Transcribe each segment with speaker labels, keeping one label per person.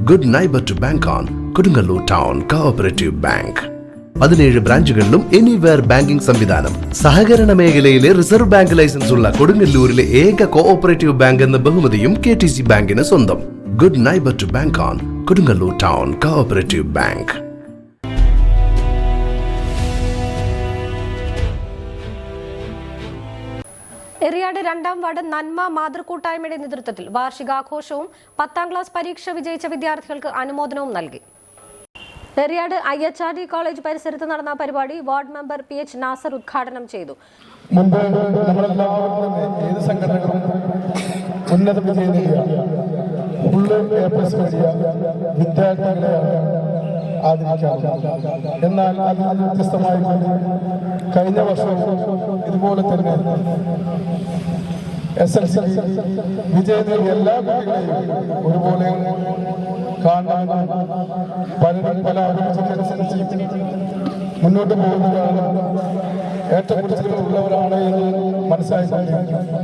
Speaker 1: Good neighbour to bank on Kodungallur town cooperative bank. 17 ബ്രാഞ്ചുകളിലും anywhere banking സംവിധാനം. സഹകരണ മേഖലയിലെ റിസർവ് ബാങ്ക് ലൈസൻസ് ഉള്ള കൊടുങ്ങല്ലൂരിലെ ഏക കോഓപ്പറേറ്റീവ് ബാങ്ക് എന്ന ബഹുമതിയും KTC ബാങ്കിന് സ്വന്തം. Good neighbour to bank on Kodungallur town cooperative bank.
Speaker 2: Eriyad 2ാം വാർഡ് നന്മ മാതൃകൂട്ടായ്മയുടെ നേതൃത്വത്തിൽ വാർഷികാഘോഷവും 10ാം ക്ലാസ് പരീക്ഷ വിജയിച്ച വിദ്യാർത്ഥികൾക്ക് അനുമോദനവും നൽകി. എറിയാട് IHRD കോളേജ് പരിസരത്ത് നടന്ന പരിപാടി വാർഡ് മെമ്പർ PH നാസർ ഉദ്ഘാടനം ചെയ്തു.
Speaker 3: മുമ്പ് നമ്മളെല്ലാവരും ഏത് സംഘടനകളും ഉന്നത വിജയം നേടിയ വിദ്യാർത്ഥികളെ ആദരിക്കാറുണ്ട്. എന്നാൽ അതിൽ വ്യത്യസ്തമായി കഴിഞ്ഞ വർഷം ഇതുപോലെ തന്നെ SLC വിജയം നേടിയ എല്ലാ കുട്ടികളെയും ഒരുപോലെ കാണണമെന്ന് പലരും പല അഭിരുചിക്കനുസരിച്ച് മുന്നോട്ട് പോകുന്നതാണ്. ഏറ്റക്കുറച്ചിലുള്ളവരാണ് എന്ന് മനസ്സിലായിക്കൊണ്ട്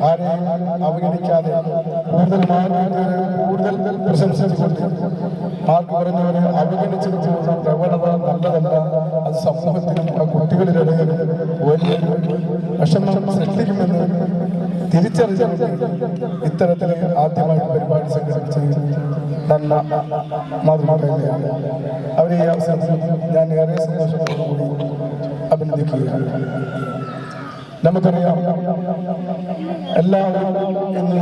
Speaker 3: ആരെയും അവഗണിക്കാതെ കൂടുതൽ പ്രശംസിച്ചുകൊണ്ട് മാർക്ക് പറഞ്ഞവരെ അവഗണിച്ചു പോകുന്ന പ്രവണത നല്ലതല്ല. അത് സമൂഹത്തിനും ആ കുട്ടികളിലിടയിൽ വലിയൊരു വിഷമം സൃഷ്ടിക്കുമെന്ന് തിരിച്ചറിഞ്ഞുകൊണ്ട് ഇത്തരത്തിൽ ആദ്യമായിട്ട് പരിപാടി സംഘടിപ്പിച്ച് നല്ല മാതൃകയാണ്. അവരെ ഈ അവസരത്തിൽ ഞാൻ ഏറെ സന്തോഷത്തോടുകൂടി അഭിനന്ദിക്കുകയാണ്. നമുക്കറിയാം, എല്ലാവരും ഇന്ന്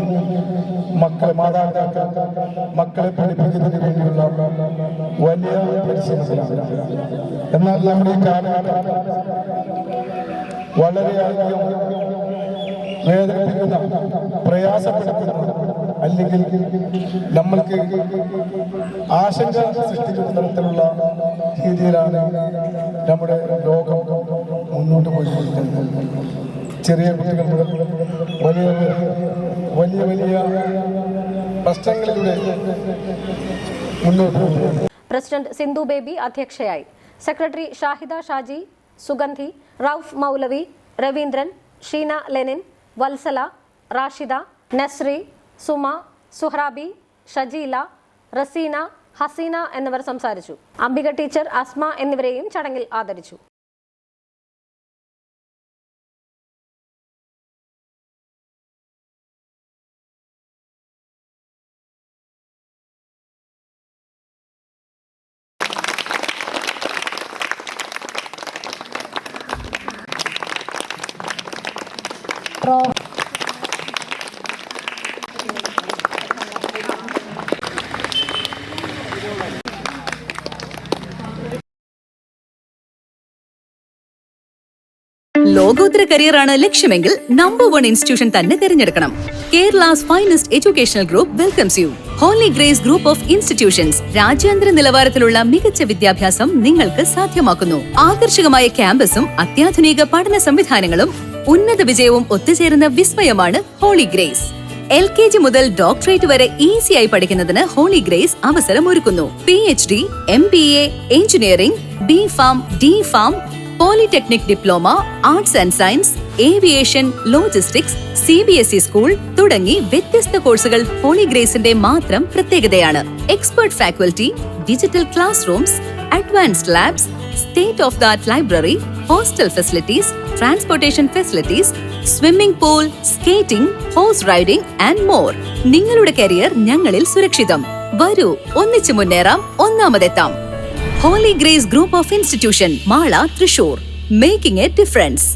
Speaker 3: മാതാപിതാക്കൾ മക്കളെ പഠിപ്പിക്കുന്നതിന് വേണ്ടിയുള്ള വലിയ പരിശ്രമത്തിലാണ്. എന്നാൽ നമ്മുടെ ഈ കാലഘട്ടം വളരെയധികം വേദനിപ്പിക്കുന്ന, പ്രയാസപ്പെടുത്തുന്ന, അല്ലെങ്കിൽ നമ്മൾക്ക് ആശങ്ക സൃഷ്ടിക്കുന്ന തരത്തിലുള്ള രീതിയിലാണ് നമ്മുടെ ലോകം മുന്നോട്ട് പോയിക്കൊണ്ടിരിക്കുന്നത്. ചെറിയ കുട്ടികൾ മുതൽ വലിയ വലിയ വലിയ പ്രശ്നങ്ങളിലൂടെ മുന്നോട്ട് പോകുന്നു.
Speaker 2: പ്രസിഡന്റ് സിന്ധു ബേബി അധ്യക്ഷയായി. സെക്രട്ടറി ഷാഹിദ ഷാജി, സുഗന്ധി, റൌഫ് മൗലവി, രവീന്ദ്രൻ, ഷീന ലെനിൻ, വത്സല, റാഷിദ, നസ്രി, സുമ, സുഹ്രാബി, ഷജീല, റസീന, ഹസീന എന്നിവർ സംസാരിച്ചു. അംബിക ടീച്ചർ, അസ്മ എന്നിവരെയും ചടങ്ങിൽ ആദരിച്ചു.
Speaker 4: ലോകോത്തര കരിയറാണ് ലക്ഷ്യമെങ്കിൽ നമ്പർ 1 ഇൻസ്റ്റിറ്റ്യൂഷൻ തന്നെ തിരഞ്ഞെടുക്കണം. Kerala's finest educational group welcomes you. Holy Grace group of institutions രാജ്യാന്തര നിലവാരത്തിലുള്ള മികച്ച വിദ്യാഭ്യാസം നിങ്ങൾക്ക് സാധ്യമാക്കുന്നു. ആകർഷകമായ ക്യാമ്പസും അത്യാധുനിക പഠന സംവിധാനങ്ങളും ഉന്നത വിജയവും ഒത്തുചേരുന്ന വിസ്മയമാണ് ഹോളി ഗ്രേസ്. LKG മുതൽ ഡോക്ടറേറ്റ് വരെ ഈസിയായി പഠിക്കുന്നതിന് ഹോളി ഗ്രേസ് അവസരമൊരുക്കുന്നു. PhD, MBA, engineering, B.Pharm, D.Pharm, polytechnic diploma, arts and science, aviation, logistics, CBSE school തുടങ്ങി വ്യത്യസ്ത കോഴ്സുകൾ ഹോളി ഗ്രേസിന്റെ മാത്രം പ്രത്യേകതയാണ്. Expert faculty, digital classrooms, advanced labs, state of the art library, hostel facilities, transportation facilities, swimming pool, skating, horse riding and more. നിങ്ങളുടെ career ഞങ്ങളിൽ സുരക്ഷിതം. വരൂ, ഒന്നിച്ചു മുന്നേറാം, ഒന്നാമതെത്താം. Holy Grace group of institution, Mala, Thrissur. Making A difference.